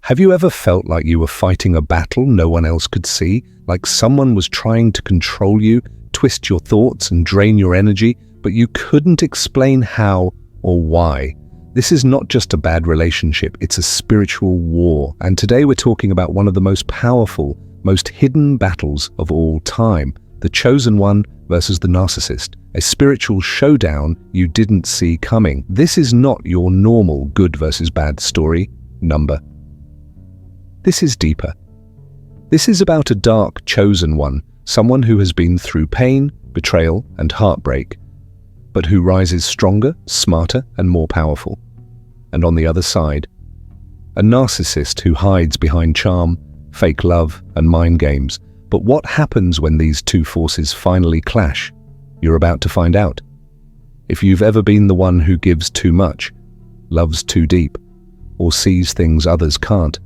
Have you ever felt like you were fighting a battle no one else could see? Like someone was trying to control you, twist your thoughts and drain your energy, but you couldn't explain how or why? This is not just a bad relationship, it's a spiritual war. And today we're talking about one of the most powerful, most hidden battles of all time. The chosen one versus the narcissist. A spiritual showdown you didn't see coming. This is not your normal good versus bad story. This is deeper. This is about a dark chosen one, someone who has been through pain, betrayal, and heartbreak, but who rises stronger, smarter, and more powerful. And on the other side, a narcissist who hides behind charm, fake love, and mind games. But what happens when these two forces finally clash? You're about to find out. If you've ever been the one who gives too much, loves too deep, or sees things others can't,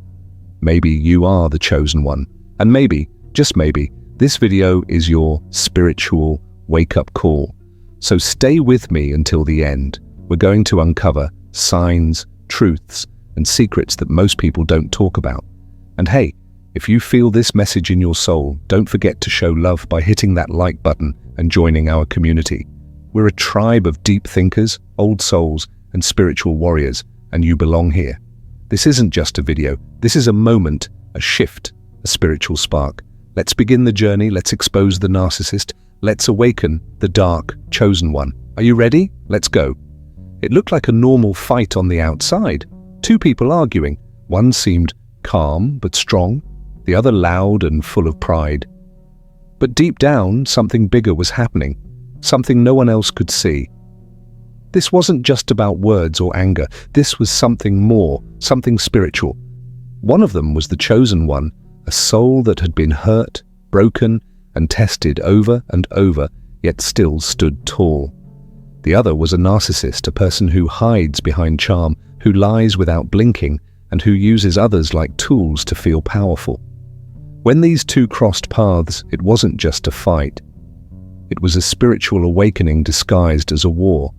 maybe you are the chosen one. And maybe, just maybe, this video is your spiritual wake-up call. So stay with me until the end. We're going to uncover signs, truths, and secrets that most people don't talk about. And hey, if you feel this message in your soul, don't forget to show love by hitting that like button and joining our community. We're a tribe of deep thinkers, old souls, and spiritual warriors, and you belong here. This isn't just a video, this is a moment, a shift, a spiritual spark. Let's begin the journey, let's expose the narcissist, let's awaken the dark, chosen one. Are you ready? Let's go. It looked like a normal fight on the outside. Two people arguing. One seemed calm but strong, the other loud and full of pride. But deep down, something bigger was happening, something no one else could see. This wasn't just about words or anger, this was something more, something spiritual. One of them was the chosen one, a soul that had been hurt, broken, and tested over and over, yet still stood tall. The other was a narcissist, a person who hides behind charm, who lies without blinking, and who uses others like tools to feel powerful. When these two crossed paths, it wasn't just a fight. It was a spiritual awakening disguised as a war.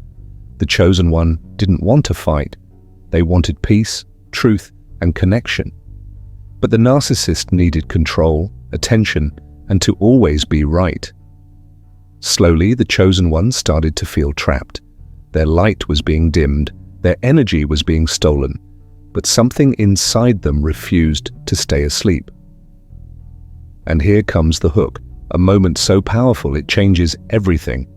The chosen one didn't want to fight. They wanted peace, truth, and connection. But the narcissist needed control, attention, and to always be right. Slowly, the chosen one started to feel trapped. Their light was being dimmed, their energy was being stolen, but something inside them refused to stay asleep. And here comes the hook, a moment so powerful it changes everything.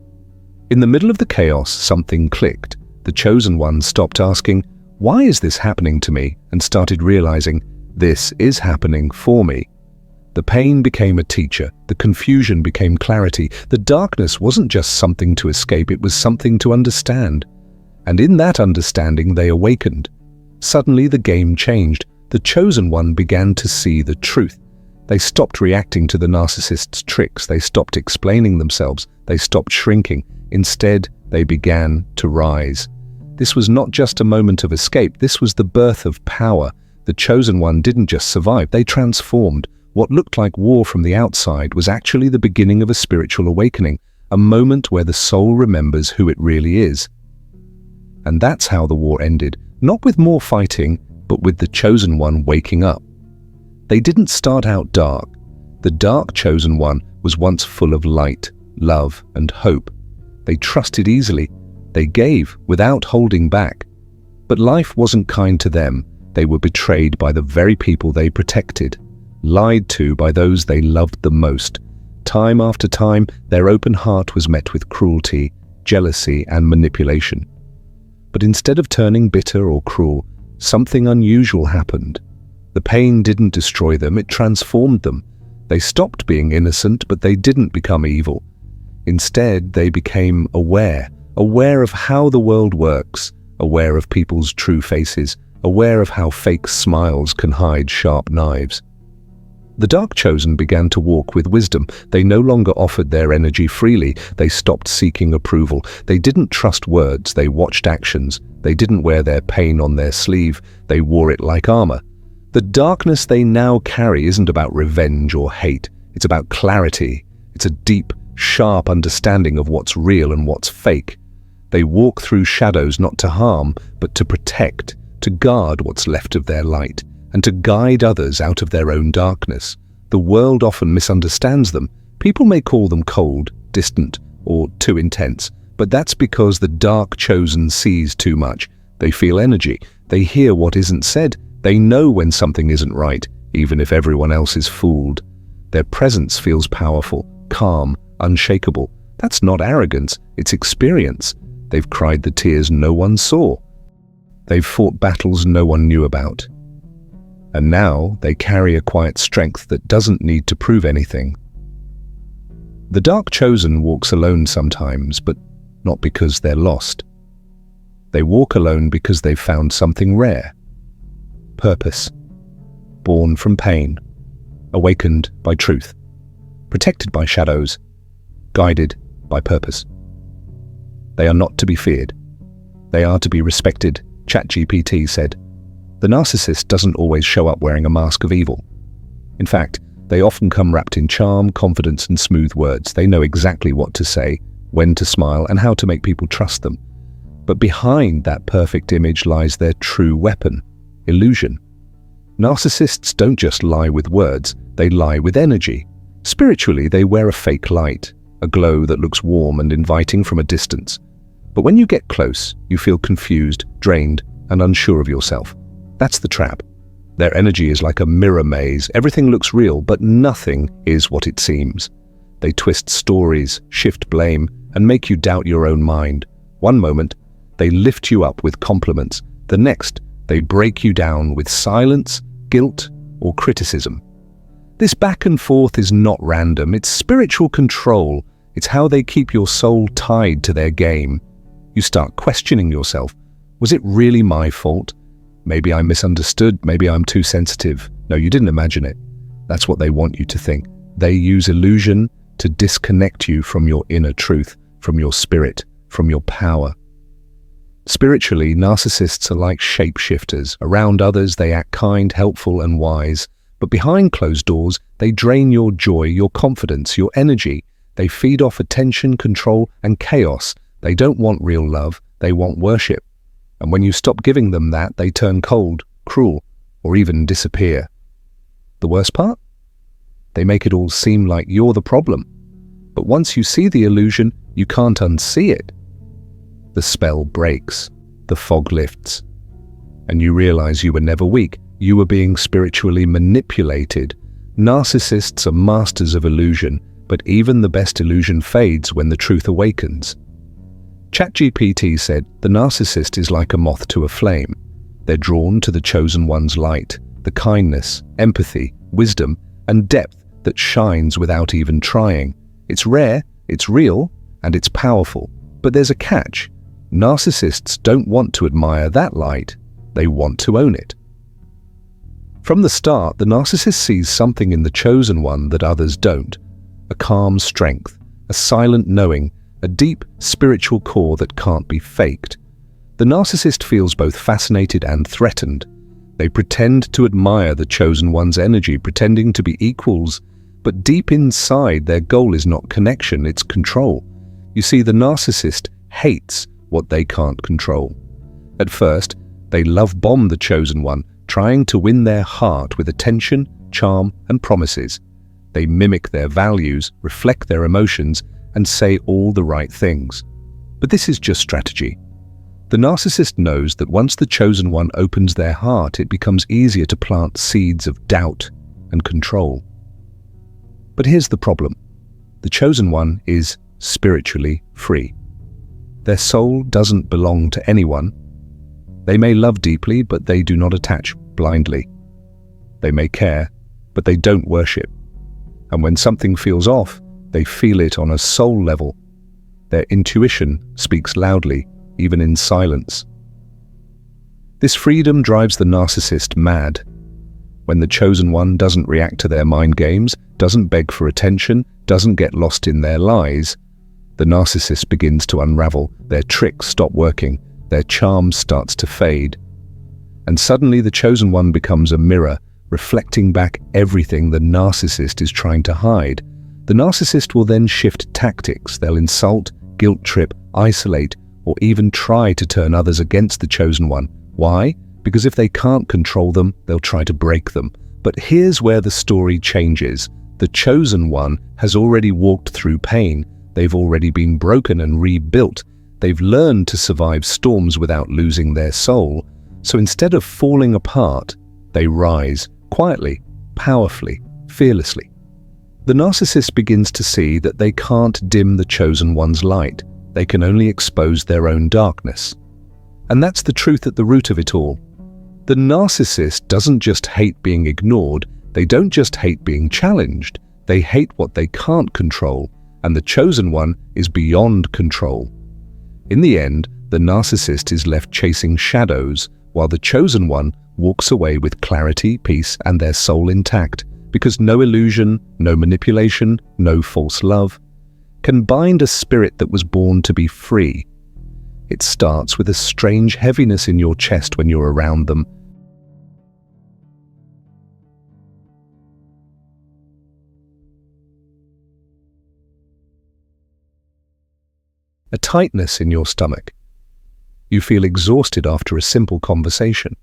In the middle of the chaos, something clicked. The chosen one stopped asking, "Why is this happening to me?" and started realizing, "This is happening for me." The pain became a teacher, the confusion became clarity. The darkness wasn't just something to escape, it was something to understand. And in that understanding, they awakened. Suddenly the game changed. The chosen one began to see the truth. They stopped reacting to the narcissist's tricks, they stopped explaining themselves, they stopped shrinking. Instead, they began to rise. This was not just a moment of escape, this was the birth of power. The chosen one didn't just survive, they transformed. What looked like war from the outside was actually the beginning of a spiritual awakening, a moment where the soul remembers who it really is. And that's how the war ended, not with more fighting, but with the chosen one waking up. They didn't start out dark. The dark chosen one was once full of light, love, and hope. They trusted easily. They gave without holding back. But life wasn't kind to them. They were betrayed by the very people they protected, lied to by those they loved the most. Time after time, their open heart was met with cruelty, jealousy, and manipulation. But instead of turning bitter or cruel, something unusual happened. The pain didn't destroy them, it transformed them. They stopped being innocent, but they didn't become evil. Instead, they became aware of how the world works, aware of people's true faces, aware of how fake smiles can hide sharp knives. The dark chosen began to walk with wisdom. They no longer offered their energy freely. They stopped seeking approval. They didn't trust words, they watched actions. They didn't wear their pain on their sleeve, they wore it like armor. The darkness they now carry isn't about revenge or hate. It's about clarity. It's a deep, sharp understanding of what's real and what's fake. They walk through shadows not to harm, but to protect, to guard what's left of their light. and to guide others out of their own darkness. The world often misunderstands them. People may call them cold, distant, or too intense, but that's because the dark chosen sees too much. They feel energy. They hear what isn't said. They know when something isn't right, even if everyone else is fooled. Their presence feels powerful, calm, unshakable. That's not arrogance, it's experience. They've cried the tears no one saw. They've fought battles no one knew about. And now they carry a quiet strength that doesn't need to prove anything. The dark chosen walks alone sometimes, but not because they're lost. They walk alone because they've found something rare. Purpose. Born from pain. Awakened by truth. Protected by shadows. Guided by purpose. They are not to be feared. They are to be respected, ChatGPT said. The narcissist doesn't always show up wearing a mask of evil. In fact, they often come wrapped in charm, confidence, and smooth words. They know exactly what to say, when to smile, and how to make people trust them. But behind that perfect image lies their true weapon, illusion. Narcissists don't just lie with words, they lie with energy. Spiritually, they wear a fake light, a glow that looks warm and inviting from a distance. But when you get close, you feel confused, drained, and unsure of yourself. That's the trap. Their energy is like a mirror maze. Everything looks real, but nothing is what it seems. They twist stories, shift blame, and make you doubt your own mind. One moment, they lift you up with compliments. The next, they break you down with silence, guilt, or criticism. This back and forth is not random. It's spiritual control. It's how they keep your soul tied to their game. You start questioning yourself. Was it really my fault? Maybe I misunderstood. Maybe I'm too sensitive. No, you didn't imagine it. That's what they want you to think. They use illusion to disconnect you from your inner truth, from your spirit, from your power. Spiritually, narcissists are like shapeshifters. Around others, they act kind, helpful, and wise. But behind closed doors, they drain your joy, your confidence, your energy. They feed off attention, control, and chaos. They don't want real love. They want worship. And when you stop giving them that, they turn cold, cruel, or even disappear. The worst part? They make it all seem like you're the problem. But once you see the illusion, you can't unsee it. The spell breaks, the fog lifts, and you realize you were never weak. You were being spiritually manipulated. Narcissists are masters of illusion, but even the best illusion fades when the truth awakens. ChatGPT said, the narcissist is like a moth to a flame. They're drawn to the chosen one's light, the kindness, empathy, wisdom, and depth that shines without even trying. It's rare, it's real, and it's powerful. But there's a catch. Narcissists don't want to admire that light. They want to own it. From the start, the narcissist sees something in the chosen one that others don't. A calm strength, a silent knowing, a deep spiritual core that can't be faked. The narcissist feels both fascinated and threatened. They pretend to admire the chosen one's energy, pretending to be equals, but deep inside their goal is not connection, it's control. You see, the narcissist hates what they can't control. At first, they love-bomb the chosen one, trying to win their heart with attention, charm, and promises. They mimic their values, reflect their emotions, and say all the right things. But this is just strategy. The narcissist knows that once the chosen one opens their heart, it becomes easier to plant seeds of doubt and control. But here's the problem. The chosen one is spiritually free. Their soul doesn't belong to anyone. They may love deeply, but they do not attach blindly. They may care, but they don't worship. And when something feels off, they feel it on a soul level. Their intuition speaks loudly, even in silence. This freedom drives the narcissist mad. When the chosen one doesn't react to their mind games, doesn't beg for attention, doesn't get lost in their lies, the narcissist begins to unravel. Their tricks stop working, their charm starts to fade. And suddenly the chosen one becomes a mirror, reflecting back everything the narcissist is trying to hide. The narcissist will then shift tactics. They'll insult, guilt trip, isolate, or even try to turn others against the chosen one. Why? because if they can't control them, they'll try to break them. But here's where the story changes. The chosen one has already walked through pain. They've already been broken and rebuilt. They've learned to survive storms without losing their soul. So instead of falling apart, they rise quietly, powerfully, fearlessly. The narcissist begins to see that they can't dim the chosen one's light. They can only expose their own darkness. And that's the truth at the root of it all. The narcissist doesn't just hate being ignored, they don't just hate being challenged, they hate what they can't control, and the chosen one is beyond control. In the end, the narcissist is left chasing shadows, while the chosen one walks away with clarity, peace, and their soul intact, because no illusion, no manipulation, no false love can bind a spirit that was born to be free. It starts with a strange heaviness in your chest when you're around them. A tightness in your stomach. You feel exhausted after a simple conversation.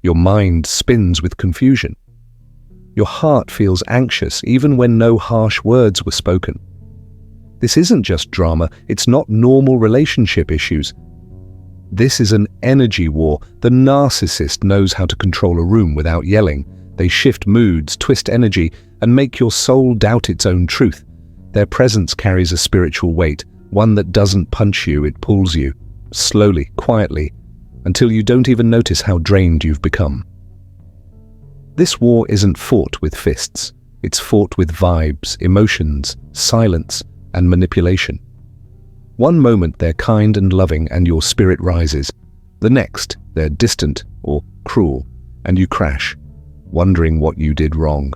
Your mind spins with confusion. Your heart feels anxious even when no harsh words were spoken. This isn't just drama, it's not normal relationship issues. This is an energy war. The narcissist knows how to control a room without yelling. They shift moods, twist energy, and make your soul doubt its own truth. Their presence carries a spiritual weight, one that doesn't punch you, it pulls you, slowly, quietly, until you don't even notice how drained you've become. This war isn't fought with fists. It's fought with vibes, emotions, silence, and manipulation. One moment they're kind and loving and your spirit rises. The next, they're distant or cruel, and you crash, wondering what you did wrong.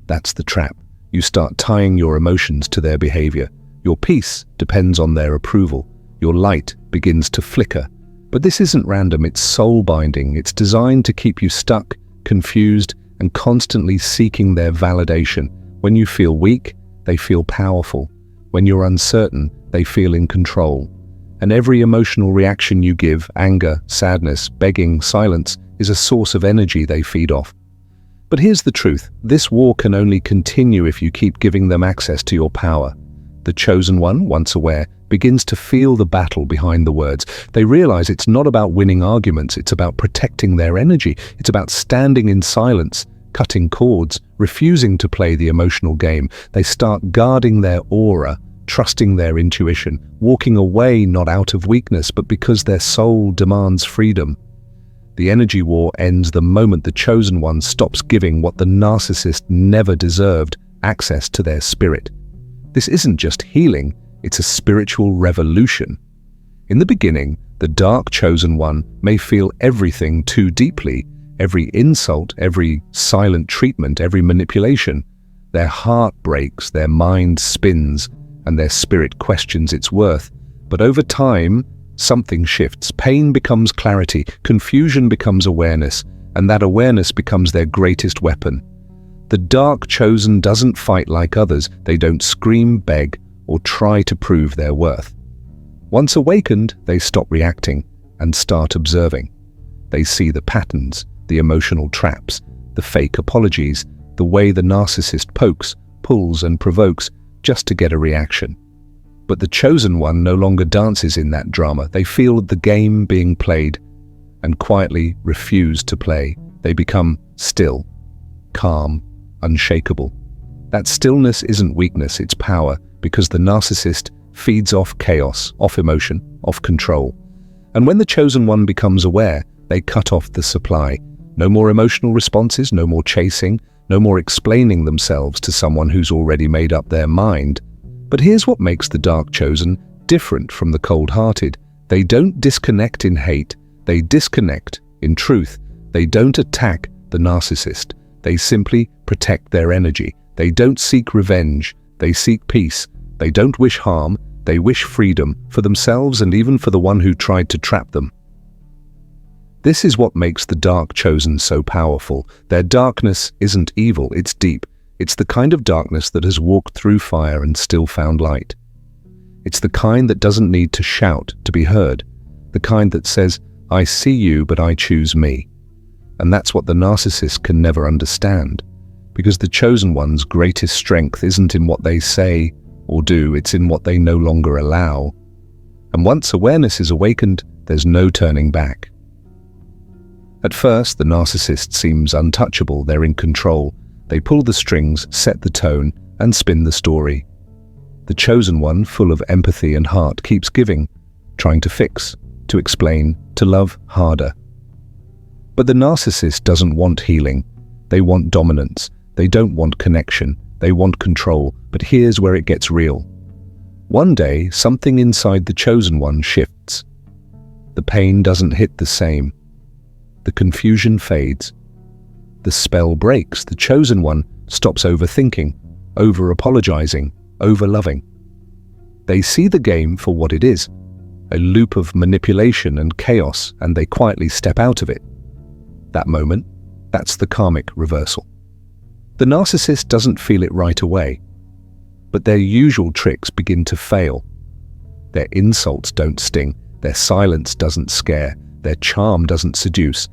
That's the trap. You start tying your emotions to their behavior. Your peace depends on their approval. Your light begins to flicker. But this isn't random, it's soul-binding. It's designed to keep you stuck, confused, and constantly seeking their validation. When you feel weak, they feel powerful. When you're uncertain, they feel in control. And every emotional reaction you give, anger, sadness, begging, silence, is a source of energy they feed off. But here's the truth. This war can only continue if you keep giving them access to your power. The chosen one, once aware, begins to feel the battle behind the words. They realize it's not about winning arguments, it's about protecting their energy. It's about standing in silence, cutting cords, refusing to play the emotional game. They start guarding their aura, trusting their intuition, walking away not out of weakness, but because their soul demands freedom. The energy war ends the moment the chosen one stops giving what the narcissist never deserved, access to their spirit. This isn't just healing, it's a spiritual revolution. In the beginning, the dark chosen one may feel everything too deeply, every insult, every silent treatment, every manipulation. Their heart breaks, their mind spins, and their spirit questions its worth. But over time, something shifts. Pain becomes clarity, confusion becomes awareness, and that awareness becomes their greatest weapon. The dark chosen doesn't fight like others. They don't scream, beg, or try to prove their worth. Once awakened, they stop reacting and start observing. They see the patterns, the emotional traps, the fake apologies, the way the narcissist pokes, pulls, and provokes just to get a reaction. But the chosen one no longer dances in that drama. They feel the game being played and quietly refuse to play. They become still, calm, unshakable. That stillness isn't weakness, it's power, because the narcissist feeds off chaos, off emotion, off control. And when the chosen one becomes aware, they cut off the supply. No more emotional responses, no more chasing, no more explaining themselves to someone who's already made up their mind. But here's what makes the dark chosen different from the cold-hearted. They don't disconnect in hate, they disconnect in truth. They don't attack the narcissist. They simply protect their energy. They don't seek revenge, they seek peace. They don't wish harm, they wish freedom for themselves and even for the one who tried to trap them. This is what makes the dark chosen so powerful. Their darkness isn't evil, it's deep. It's the kind of darkness that has walked through fire and still found light. It's the kind that doesn't need to shout to be heard. The kind that says, I see you, but I choose me. And that's what the narcissist can never understand, because the chosen one's greatest strength isn't in what they say or do, it's in what they no longer allow. And once awareness is awakened, there's no turning back. At first, the narcissist seems untouchable, they're in control. They pull the strings, set the tone, and spin the story. The chosen one, full of empathy and heart, keeps giving, trying to fix, to explain, to love harder. But the narcissist doesn't want healing. They want dominance. They don't want connection. They want control. But here's where it gets real. One day, something inside the chosen one shifts. The pain doesn't hit the same. The confusion fades. The spell breaks. The chosen one stops overthinking, over-apologizing, over-loving. They see the game for what it is, a loop of manipulation and chaos, and they quietly step out of it. That moment, that's the karmic reversal. The narcissist doesn't feel it right away, but their usual tricks begin to fail. Their insults don't sting, their silence doesn't scare, their charm doesn't seduce.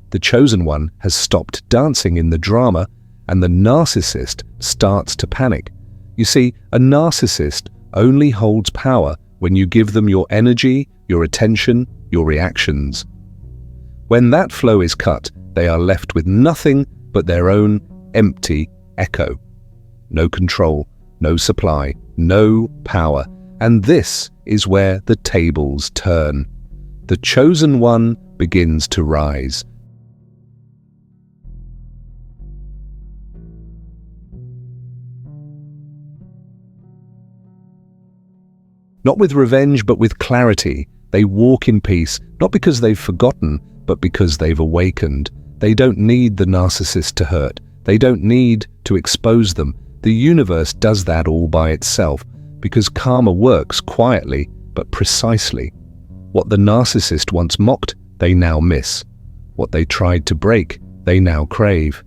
The chosen one has stopped dancing in the drama, and the narcissist starts to panic. You see, a narcissist only holds power when you give them your energy, your attention, your reactions. When that flow is cut, they are left with nothing but their own empty echo. No control, no supply, no power. And this is where the tables turn. The chosen one begins to rise. Not with revenge, but with clarity. They walk in peace, not because they've forgotten, but because they've awakened. They don't need the narcissist to hurt. They don't need to expose them. The universe does that all by itself, because karma works quietly, but precisely. What the narcissist once mocked, they now miss. What they tried to break, they now crave.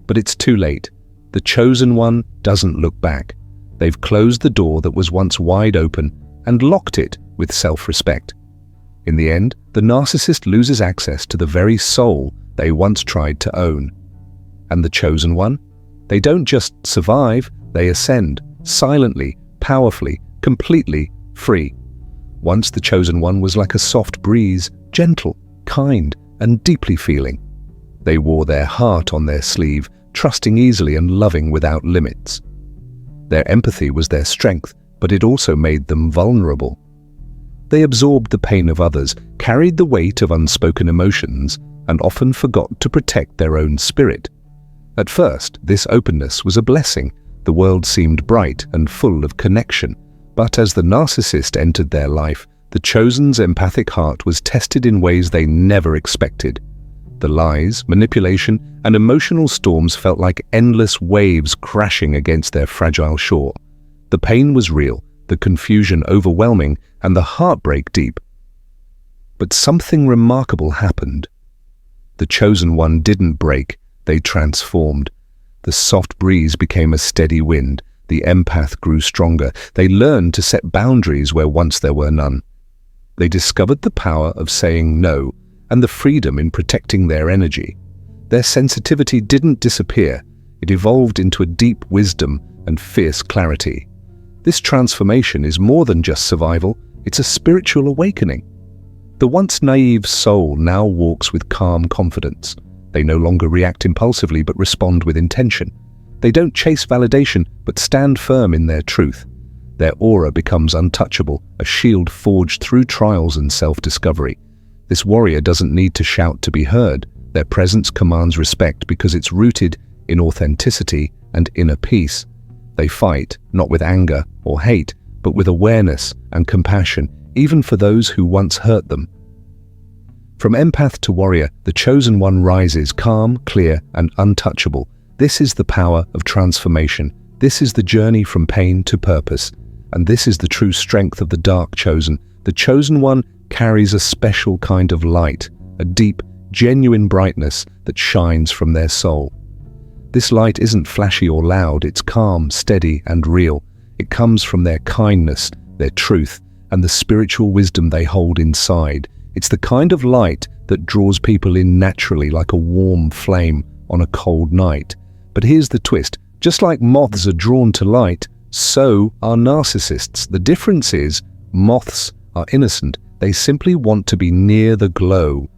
But it's too late. The chosen one doesn't look back. They've closed the door that was once wide open and locked it with self-respect. In the end, the narcissist loses access to the very soul they once tried to own. And the chosen one? They don't just survive, they ascend, silently, powerfully, completely free. Once the chosen one was like a soft breeze, gentle, kind, and deeply feeling. They wore their heart on their sleeve, trusting easily and loving without limits. Their empathy was their strength, but it also made them vulnerable. They absorbed the pain of others, carried the weight of unspoken emotions, and often forgot to protect their own spirit. At first, this openness was a blessing. The world seemed bright and full of connection. But as the narcissist entered their life, the chosen's empathic heart was tested in ways they never expected. The lies, manipulation, and emotional storms felt like endless waves crashing against their fragile shore. The pain was real, the confusion overwhelming, and the heartbreak deep. But something remarkable happened. The chosen one didn't break, they transformed. The soft breeze became a steady wind. The empath grew stronger. They learned to set boundaries where once there were none. They discovered the power of saying no and the freedom in protecting their energy. Their sensitivity didn't disappear. It evolved into a deep wisdom and fierce clarity. This transformation is more than just survival, it's a spiritual awakening. The once naive soul now walks with calm confidence. They no longer react impulsively but respond with intention. They don't chase validation but stand firm in their truth. Their aura becomes untouchable, a shield forged through trials and self-discovery. This warrior doesn't need to shout to be heard. Their presence commands respect because it's rooted in authenticity and inner peace. They fight, not with anger or hate, but with awareness and compassion, even for those who once hurt them. From empath to warrior, the chosen one rises calm, clear, and untouchable. This is the power of transformation. This is the journey from pain to purpose. And this is the true strength of the dark chosen. The chosen one carries a special kind of light, a deep, genuine brightness that shines from their soul. This light isn't flashy or loud, it's calm, steady, and real. It comes from their kindness, their truth, and the spiritual wisdom they hold inside. It's the kind of light that draws people in naturally like a warm flame on a cold night. But here's the twist. Just like moths are drawn to light, so are narcissists. The difference is, moths are innocent. They simply want to be near the glow.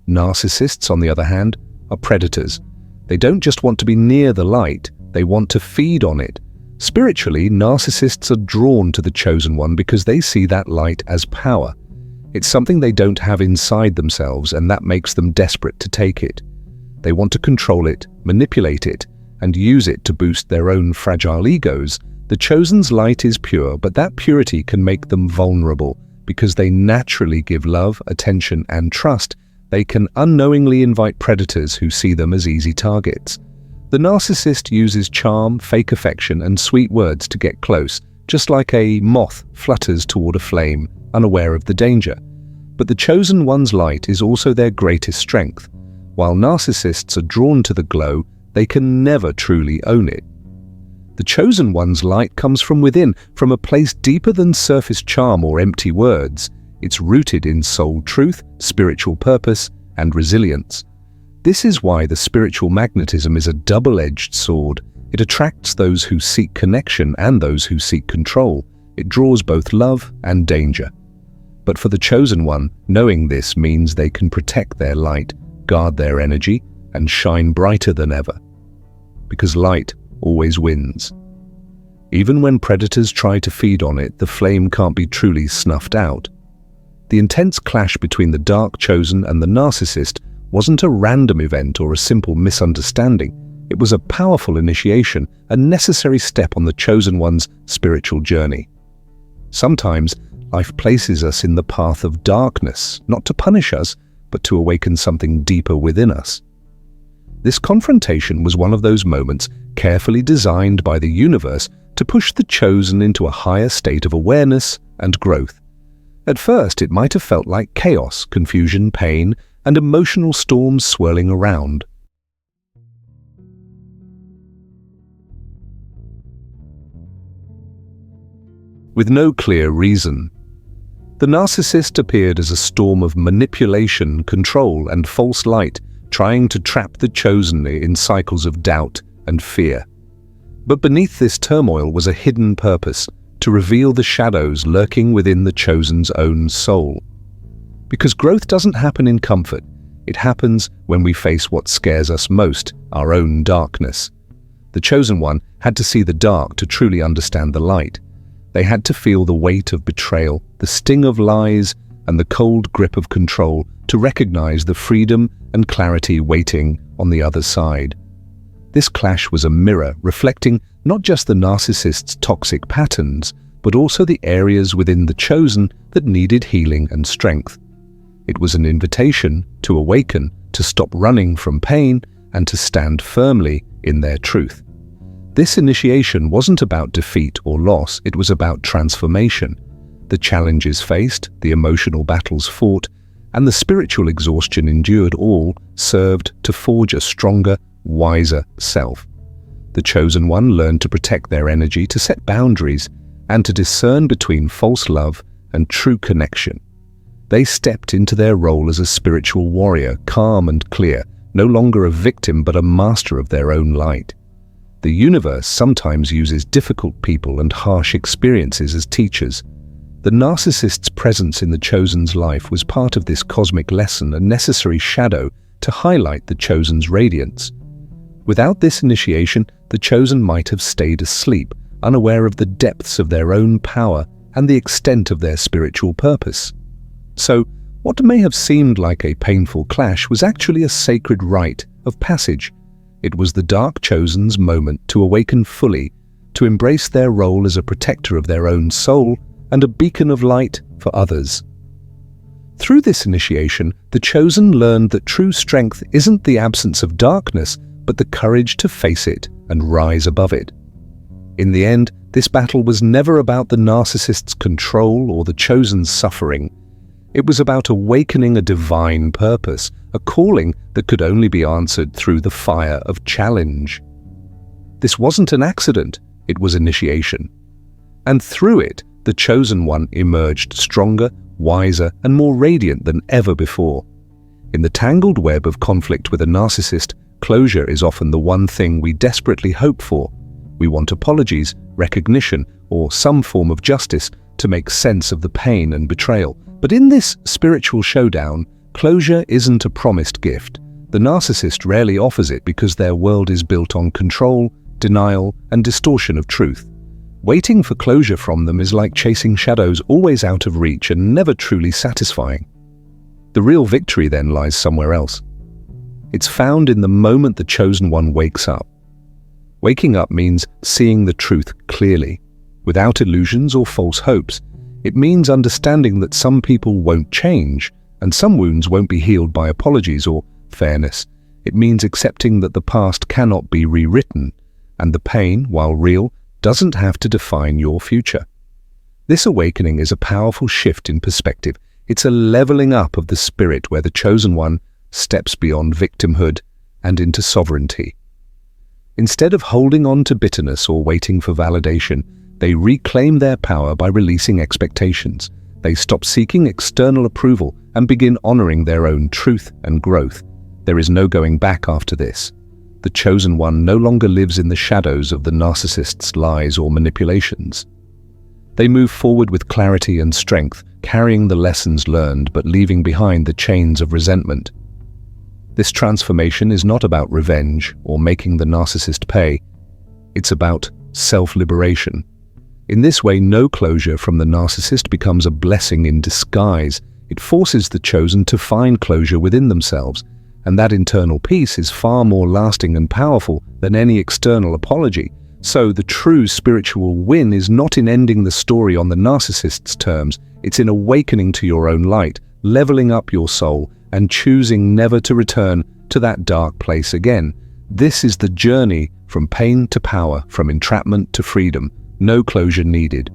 Narcissists, on the other hand, are predators. They don't just want to be near the light, they want to feed on it. Spiritually, narcissists are drawn to the chosen one because they see that light as power. It's something they don't have inside themselves, and that makes them desperate to take it. They want to control it, manipulate it, and use it to boost their own fragile egos. The chosen's light is pure, but that purity can make them vulnerable. Because they naturally give love, attention, and trust, they can unknowingly invite predators who see them as easy targets. The narcissist uses charm, fake affection, and sweet words to get close, just like a moth flutters toward a flame, unaware of the danger. But the chosen one's light is also their greatest strength. While narcissists are drawn to the glow, they can never truly own it. The chosen one's light comes from within, from a place deeper than surface charm or empty words. It's rooted in soul truth, spiritual purpose, and resilience. This is why the spiritual magnetism is a double-edged sword. It attracts those who seek connection and those who seek control. It draws both love and danger. But for the chosen one, knowing this means they can protect their light, guard their energy, and shine brighter than ever. Because light always wins. Even when predators try to feed on it, the flame can't be truly snuffed out. The intense clash between the dark chosen and the narcissist wasn't a random event or a simple misunderstanding. It was a powerful initiation, a necessary step on the chosen one's spiritual journey. Sometimes, life places us in the path of darkness, not to punish us, but to awaken something deeper within us. This confrontation was one of those moments carefully designed by the universe to push the chosen into a higher state of awareness and growth. At first, it might have felt like chaos, confusion, pain, and emotional storms swirling around. With no clear reason. The narcissist appeared as a storm of manipulation, control, and false light, trying to trap the chosen in cycles of doubt and fear. But beneath this turmoil was a hidden purpose, to reveal the shadows lurking within the chosen's own soul. Because growth doesn't happen in comfort, it happens when we face what scares us most, our own darkness. The chosen one had to see the dark to truly understand the light. They had to feel the weight of betrayal, the sting of lies, and the cold grip of control to recognize the freedom and clarity waiting on the other side. This clash was a mirror reflecting not just the narcissist's toxic patterns, but also the areas within the chosen that needed healing and strength. It was an invitation to awaken, to stop running from pain, and to stand firmly in their truth. This initiation wasn't about defeat or loss, it was about transformation. The challenges faced, the emotional battles fought, and the spiritual exhaustion endured all served to forge a stronger, wiser self. The chosen one learned to protect their energy, to set boundaries, and to discern between false love and true connection. They stepped into their role as a spiritual warrior, calm and clear, no longer a victim but a master of their own light. The universe sometimes uses difficult people and harsh experiences as teachers. The narcissist's presence in the chosen's life was part of this cosmic lesson, a necessary shadow to highlight the chosen's radiance. Without this initiation, the chosen might have stayed asleep, unaware of the depths of their own power and the extent of their spiritual purpose. So, what may have seemed like a painful clash was actually a sacred rite of passage. It was the dark chosen's moment to awaken fully, to embrace their role as a protector of their own soul and a beacon of light for others. Through this initiation, the chosen learned that true strength isn't the absence of darkness, but the courage to face it and rise above it. In the end, this battle was never about the narcissist's control or the chosen's suffering. It was about awakening a divine purpose, a calling that could only be answered through the fire of challenge. This wasn't an accident, it was initiation. And through it, the chosen one emerged stronger, wiser, and more radiant than ever before. In the tangled web of conflict with a narcissist, closure is often the one thing we desperately hope for. We want apologies, recognition, or some form of justice to make sense of the pain and betrayal. But in this spiritual showdown, closure isn't a promised gift. The narcissist rarely offers it because their world is built on control, denial, and distortion of truth. Waiting for closure from them is like chasing shadows, always out of reach and never truly satisfying. The real victory then lies somewhere else. It's found in the moment the chosen one wakes up. Waking up means seeing the truth clearly, without illusions or false hopes. It means understanding that some people won't change, and some wounds won't be healed by apologies or fairness. It means accepting that the past cannot be rewritten, and the pain, while real, doesn't have to define your future. This awakening is a powerful shift in perspective. It's a leveling up of the spirit where the chosen one steps beyond victimhood and into sovereignty. Instead of holding on to bitterness or waiting for validation, they reclaim their power by releasing expectations. They stop seeking external approval and begin honoring their own truth and growth. There is no going back after this. The chosen one no longer lives in the shadows of the narcissist's lies or manipulations. They move forward with clarity and strength, carrying the lessons learned but leaving behind the chains of resentment. This transformation is not about revenge or making the narcissist pay. It's about self-liberation. In this way, no closure from the narcissist becomes a blessing in disguise. It forces the chosen to find closure within themselves, and that internal peace is far more lasting and powerful than any external apology. So the true spiritual win is not in ending the story on the narcissist's terms, it's in awakening to your own light, leveling up your soul, and choosing never to return to that dark place again. This is the journey from pain to power, from entrapment to freedom. No closure needed.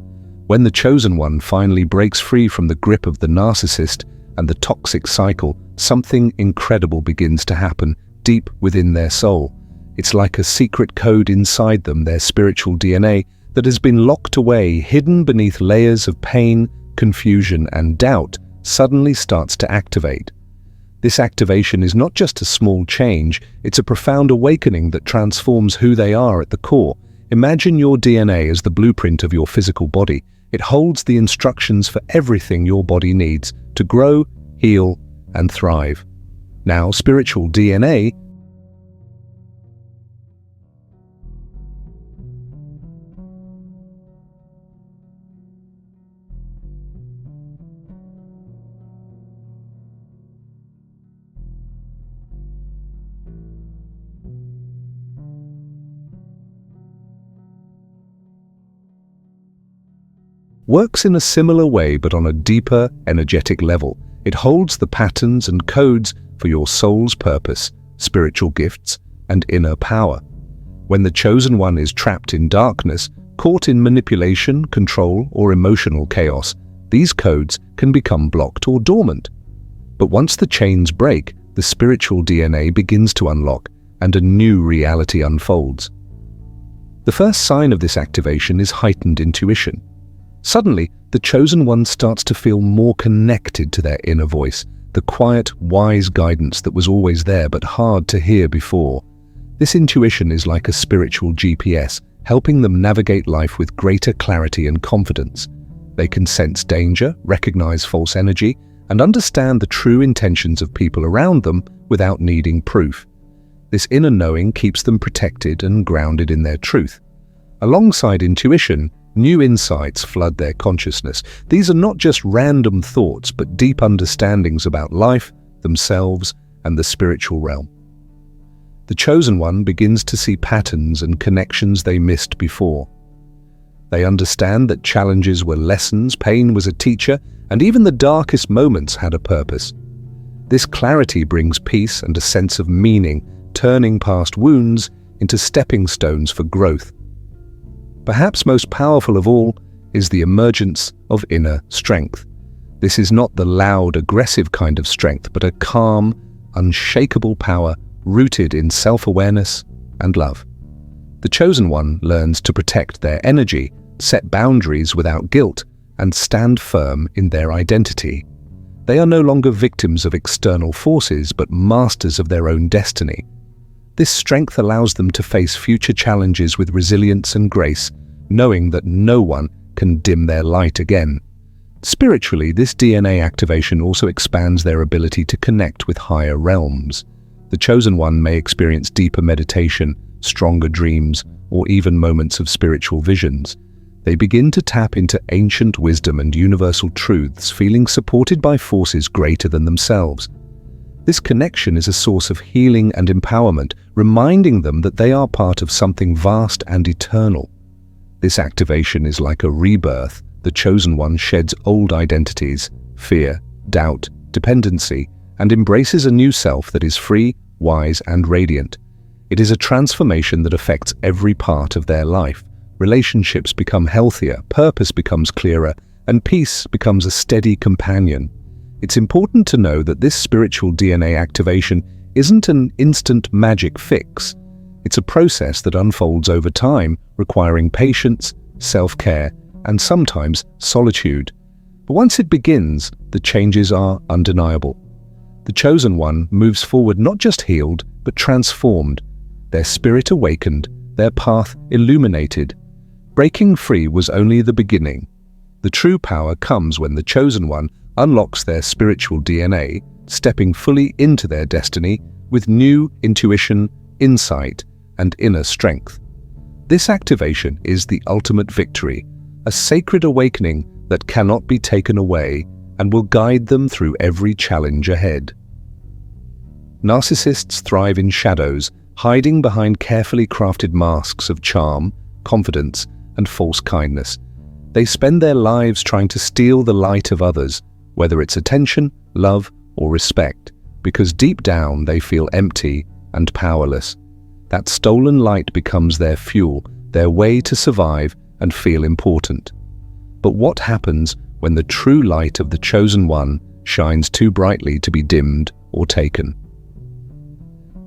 When the chosen one finally breaks free from the grip of the narcissist and the toxic cycle, something incredible begins to happen deep within their soul. It's like a secret code inside them, their spiritual DNA, that has been locked away, hidden beneath layers of pain, confusion, and doubt, suddenly starts to activate. This activation is not just a small change, it's a profound awakening that transforms who they are at the core. Imagine your DNA as the blueprint of your physical body. It holds the instructions for everything your body needs to grow, heal, and thrive. Now, spiritual DNA works in a similar way but on a deeper, energetic level. It holds the patterns and codes for your soul's purpose, spiritual gifts, and inner power. When the chosen one is trapped in darkness, caught in manipulation, control, or emotional chaos, these codes can become blocked or dormant. But once the chains break, the spiritual DNA begins to unlock, and a new reality unfolds. The first sign of this activation is heightened intuition. Suddenly, the chosen one starts to feel more connected to their inner voice, the quiet, wise guidance that was always there but hard to hear before. This intuition is like a spiritual GPS, helping them navigate life with greater clarity and confidence. They can sense danger, recognize false energy, and understand the true intentions of people around them without needing proof. This inner knowing keeps them protected and grounded in their truth. Alongside intuition, new insights flood their consciousness. These are not just random thoughts, but deep understandings about life, themselves, and the spiritual realm. The chosen one begins to see patterns and connections they missed before. They understand that challenges were lessons, pain was a teacher, and even the darkest moments had a purpose. This clarity brings peace and a sense of meaning, turning past wounds into stepping stones for growth. Perhaps most powerful of all is the emergence of inner strength. This is not the loud, aggressive kind of strength, but a calm, unshakable power rooted in self-awareness and love. The chosen one learns to protect their energy, set boundaries without guilt, and stand firm in their identity. They are no longer victims of external forces, but masters of their own destiny. This strength allows them to face future challenges with resilience and grace, knowing that no one can dim their light again. Spiritually, this DNA activation also expands their ability to connect with higher realms. The chosen one may experience deeper meditation, stronger dreams, or even moments of spiritual visions. They begin to tap into ancient wisdom and universal truths, feeling supported by forces greater than themselves. This connection is a source of healing and empowerment, reminding them that they are part of something vast and eternal. This activation is like a rebirth. The chosen one sheds old identities, fear, doubt, dependency, and embraces a new self that is free, wise, and radiant. It is a transformation that affects every part of their life. Relationships become healthier, purpose becomes clearer, and peace becomes a steady companion. It's important to know that this spiritual DNA activation isn't an instant magic fix. It's a process that unfolds over time, requiring patience, self-care, and sometimes solitude. But once it begins, the changes are undeniable. The chosen one moves forward not just healed, but transformed. Their spirit awakened, their path illuminated. Breaking free was only the beginning. The true power comes when the chosen one unlocks their spiritual DNA, stepping fully into their destiny with new intuition, insight, and inner strength. This activation is the ultimate victory, a sacred awakening that cannot be taken away and will guide them through every challenge ahead. Narcissists thrive in shadows, hiding behind carefully crafted masks of charm, confidence, and false kindness. They spend their lives trying to steal the light of others, whether it's attention, love, or respect, because deep down they feel empty and powerless. That stolen light becomes their fuel, their way to survive and feel important. But what happens when the true light of the chosen one shines too brightly to be dimmed or taken?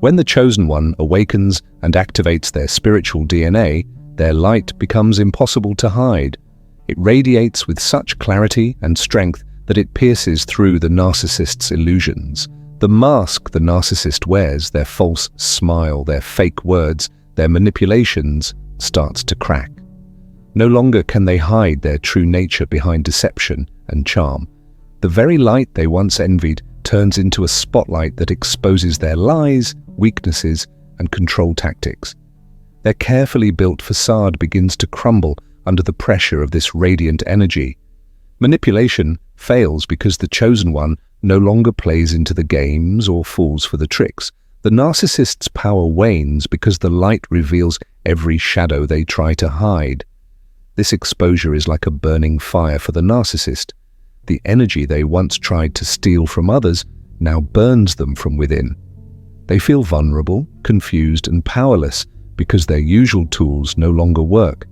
When the chosen one awakens and activates their spiritual DNA, their light becomes impossible to hide. It radiates with such clarity and strength that it pierces through the narcissist's illusions. The mask the narcissist wears, their false smile, their fake words, their manipulations, starts to crack. No longer can they hide their true nature behind deception and charm. The very light they once envied turns into a spotlight that exposes their lies, weaknesses, and control tactics. Their carefully built facade begins to crumble under the pressure of this radiant energy. Manipulation fails because the chosen one no longer plays into the games or falls for the tricks. The narcissist's power wanes because the light reveals every shadow they try to hide. This exposure is like a burning fire for the narcissist. The energy they once tried to steal from others now burns them from within. They feel vulnerable, confused, and powerless because their usual tools no longer work.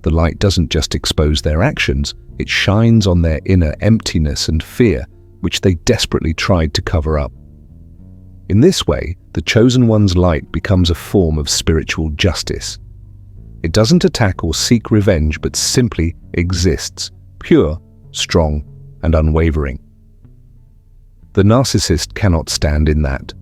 The light doesn't just expose their actions, it shines on their inner emptiness and fear, which they desperately tried to cover up. In this way, the chosen one's light becomes a form of spiritual justice. It doesn't attack or seek revenge, but simply exists, pure, strong, and unwavering. The narcissist cannot stand in that.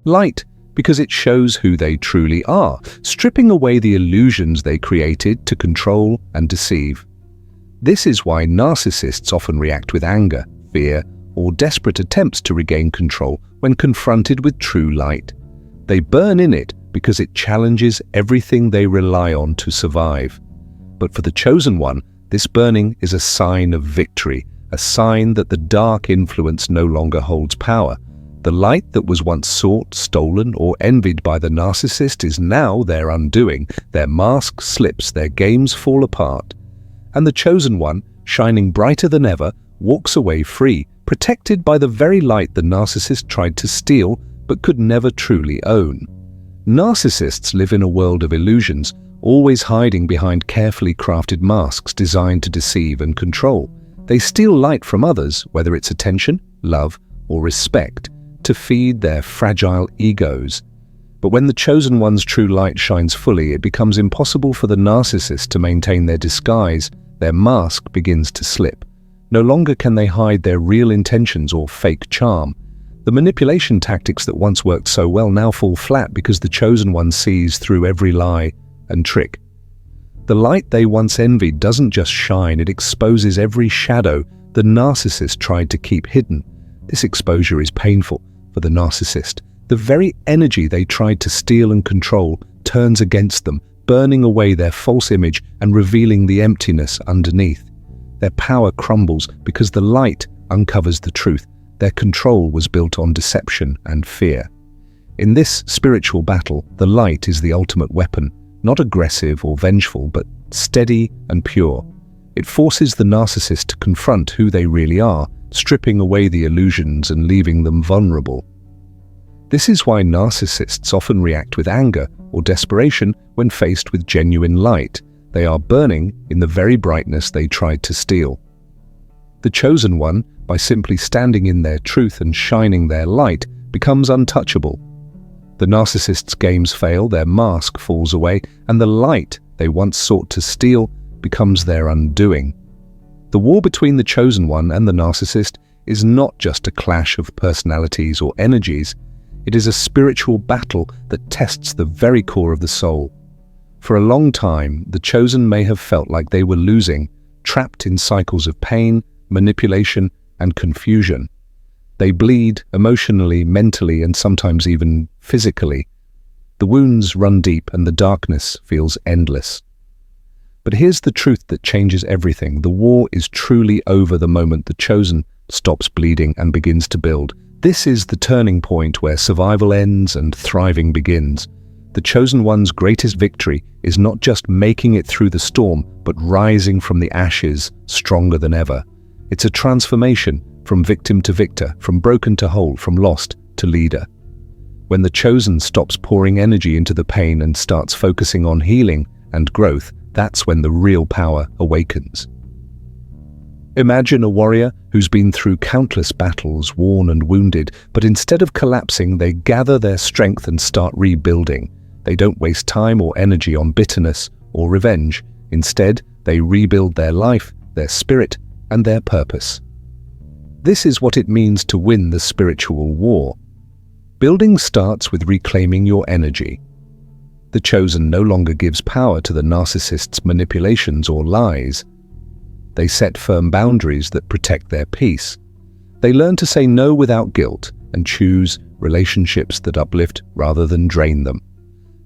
Light, because it shows who they truly are, stripping away the illusions they created to control and deceive. This is why narcissists often react with anger, fear, or desperate attempts to regain control when confronted with true light. They burn in it because it challenges everything they rely on to survive. But for the chosen one, this burning is a sign of victory, a sign that the dark influence no longer holds power. The light that was once sought, stolen, or envied by the narcissist is now their undoing. Their mask slips, their games fall apart. And the chosen one, shining brighter than ever, walks away free, protected by the very light the narcissist tried to steal but could never truly own. Narcissists live in a world of illusions, always hiding behind carefully crafted masks designed to deceive and control. They steal light from others, whether it's attention, love, or respect, to feed their fragile egos. But when the chosen one's true light shines fully, it becomes impossible for the narcissist to maintain their disguise. Their mask begins to slip. No longer can they hide their real intentions or fake charm. The manipulation tactics that once worked so well now fall flat because the chosen one sees through every lie and trick. The light they once envied doesn't just shine, it exposes every shadow the narcissist tried to keep hidden. This exposure is painful for the narcissist. The very energy they tried to steal and control turns against them, burning away their false image and revealing the emptiness underneath. Their power crumbles because the light uncovers the truth. Their control was built on deception and fear. In this spiritual battle, the light is the ultimate weapon, not aggressive or vengeful, but steady and pure. It forces the narcissist to confront who they really are, stripping away the illusions and leaving them vulnerable. This is why narcissists often react with anger or desperation when faced with genuine light. They are burning in the very brightness they tried to steal. The chosen one, by simply standing in their truth and shining their light, becomes untouchable. The narcissist's games fail, their mask falls away, and the light they once sought to steal becomes their undoing. The war between the chosen one and the narcissist is not just a clash of personalities or energies. It is a spiritual battle that tests the very core of the soul. For a long time, the chosen may have felt like they were losing, trapped in cycles of pain, manipulation, and confusion. They bleed emotionally, mentally, and sometimes even physically. The wounds run deep and the darkness feels endless. But here's the truth that changes everything. The war is truly over the moment the chosen stops bleeding and begins to build. This is the turning point where survival ends and thriving begins. The chosen one's greatest victory is not just making it through the storm, but rising from the ashes stronger than ever. It's a transformation from victim to victor, from broken to whole, from lost to leader. When the chosen stops pouring energy into the pain and starts focusing on healing and growth, that's when the real power awakens. Imagine a warrior who's been through countless battles, worn and wounded, but instead of collapsing, they gather their strength and start rebuilding. They don't waste time or energy on bitterness or revenge. Instead, they rebuild their life, their spirit, and their purpose. This is what it means to win the spiritual war. Building starts with reclaiming your energy. The chosen no longer gives power to the narcissist's manipulations or lies. They set firm boundaries that protect their peace. They learn to say no without guilt and choose relationships that uplift rather than drain them.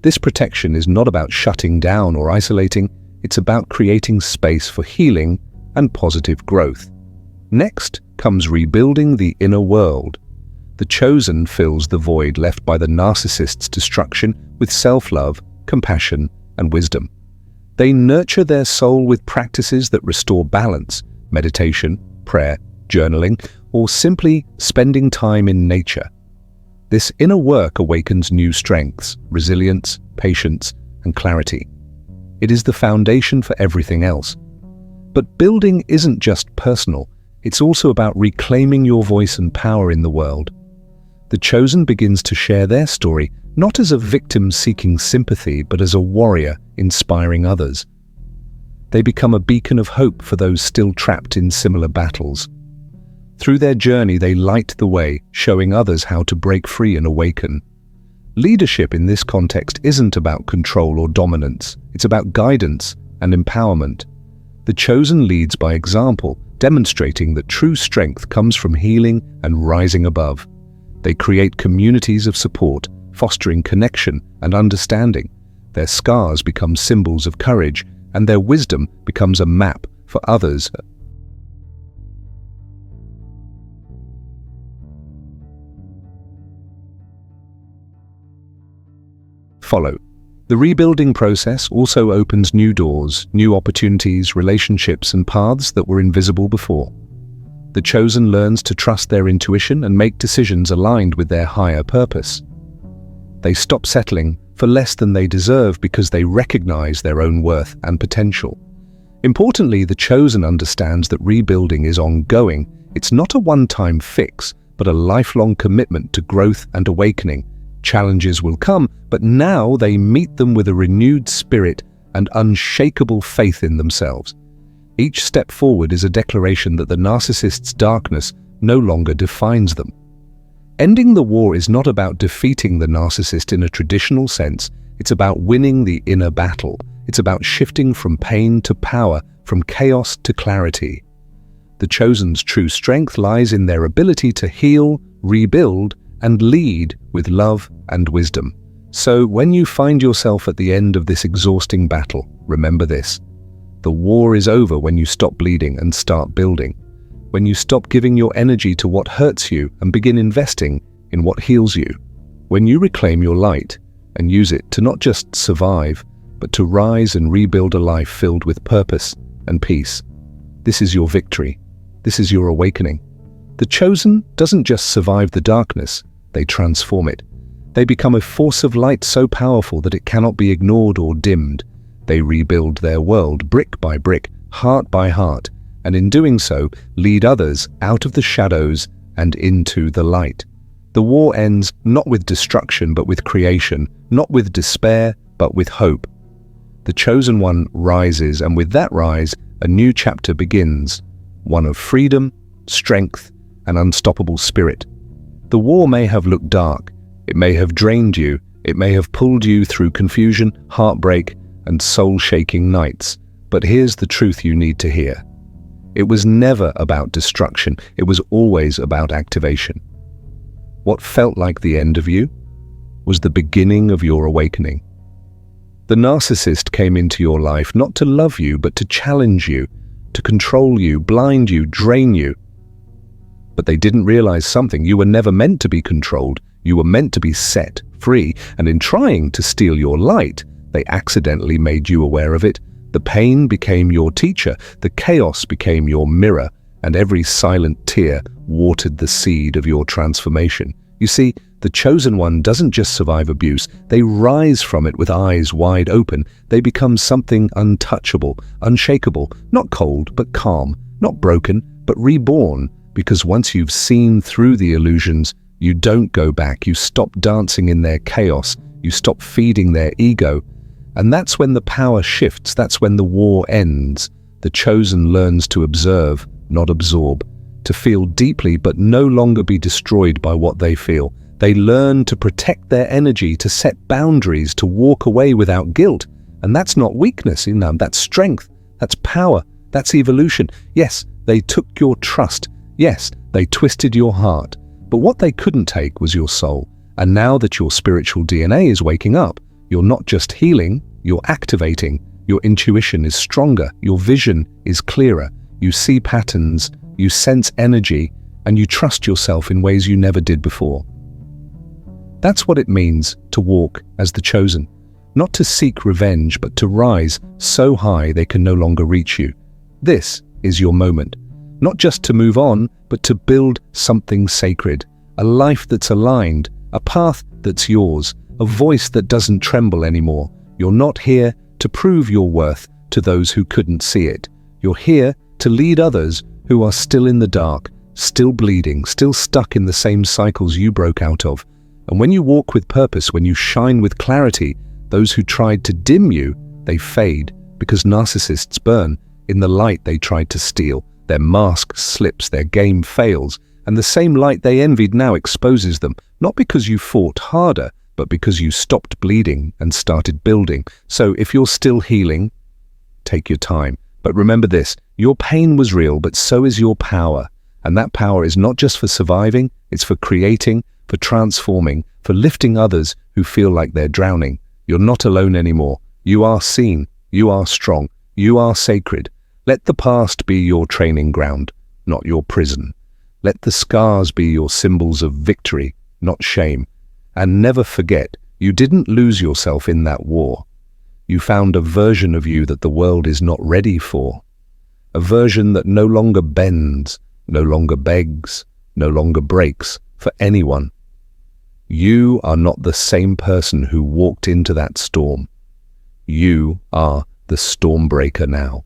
This protection is not about shutting down or isolating, it's about creating space for healing and positive growth. Next comes rebuilding the inner world. The chosen fills the void left by the narcissist's destruction with self-love, compassion, and wisdom. They nurture their soul with practices that restore balance, meditation, prayer, journaling, or simply spending time in nature. This inner work awakens new strengths, resilience, patience, and clarity. It is the foundation for everything else. But building isn't just personal, it's also about reclaiming your voice and power in the world. The chosen begins to share their story, not as a victim seeking sympathy, but as a warrior inspiring others. They become a beacon of hope for those still trapped in similar battles. Through their journey, they light the way, showing others how to break free and awaken. Leadership in this context isn't about control or dominance, it's about guidance and empowerment. The chosen leads by example, demonstrating that true strength comes from healing and rising above. They create communities of support, fostering connection and understanding. Their scars become symbols of courage, and their wisdom becomes a map for others. Follow. The rebuilding process also opens new doors, new opportunities, relationships, and paths that were invisible before. The chosen learns to trust their intuition and make decisions aligned with their higher purpose. They stop settling for less than they deserve because they recognize their own worth and potential. Importantly, the chosen understands that rebuilding is ongoing. It's not a one-time fix, but a lifelong commitment to growth and awakening. Challenges will come, but now they meet them with a renewed spirit and unshakable faith in themselves. Each step forward is a declaration that the narcissist's darkness no longer defines them. Ending the war is not about defeating the narcissist in a traditional sense. It's about winning the inner battle. It's about shifting from pain to power, from chaos to clarity. The chosen's true strength lies in their ability to heal, rebuild, and lead with love and wisdom. So when you find yourself at the end of this exhausting battle, remember this: the war is over when you stop bleeding and start building. When you stop giving your energy to what hurts you and begin investing in what heals you. When you reclaim your light and use it to not just survive, but to rise and rebuild a life filled with purpose and peace. This is your victory. This is your awakening. The chosen doesn't just survive the darkness, they transform it. They become a force of light so powerful that it cannot be ignored or dimmed. They rebuild their world brick by brick, heart by heart, and in doing so, lead others out of the shadows and into the light. The war ends not with destruction but with creation, not with despair but with hope. The chosen one rises, and with that rise, a new chapter begins, one of freedom, strength, and unstoppable spirit. The war may have looked dark, it may have drained you, it may have pulled you through confusion, heartbreak, and soul-shaking nights, but here's the truth you need to hear. It was never about destruction, it was always about activation. What felt like the end of you was the beginning of your awakening. The narcissist came into your life not to love you, but to challenge you, to control you, blind you, drain you. But they didn't realize something. You were never meant to be controlled. You were meant to be set free. And in trying to steal your light, they accidentally made you aware of it. The pain became your teacher. The chaos became your mirror. And every silent tear watered the seed of your transformation. You see, the chosen one doesn't just survive abuse, they rise from it with eyes wide open. They become something untouchable, unshakable, not cold but calm, not broken but reborn, because once you've seen through the illusions, you don't go back. You stop dancing in their chaos, you stop feeding their ego. And that's when the power shifts, that's when the war ends. The chosen learns to observe, not absorb, to feel deeply but no longer be destroyed by what they feel. They learn to protect their energy, to set boundaries, to walk away without guilt. And that's not weakness, that's strength, that's power, that's evolution. Yes, they took your trust. Yes, they twisted your heart. But what they couldn't take was your soul. And now that your spiritual DNA is waking up, you're not just healing, you're activating. Your intuition is stronger, your vision is clearer. You see patterns, you sense energy, and you trust yourself in ways you never did before. That's what it means to walk as the chosen. Not to seek revenge, but to rise so high they can no longer reach you. This is your moment. Not just to move on, but to build something sacred. A life that's aligned, a path that's yours, a voice that doesn't tremble anymore. You're not here to prove your worth to those who couldn't see it. You're here to lead others who are still in the dark, still bleeding, still stuck in the same cycles you broke out of. And when you walk with purpose, when you shine with clarity, those who tried to dim you, they fade, because narcissists burn in the light they tried to steal. Their mask slips, their game fails, and the same light they envied now exposes them, not because you fought harder, but because you stopped bleeding and started building. So if you're still healing, take your time. But remember this, your pain was real, but so is your power. And that power is not just for surviving, it's for creating, for transforming, for lifting others who feel like they're drowning. You're not alone anymore. You are seen. You are strong. You are sacred. Let the past be your training ground, not your prison. Let the scars be your symbols of victory, not shame. And never forget, you didn't lose yourself in that war. You found a version of you that the world is not ready for. A version that no longer bends, no longer begs, no longer breaks for anyone. You are not the same person who walked into that storm. You are the storm breaker now.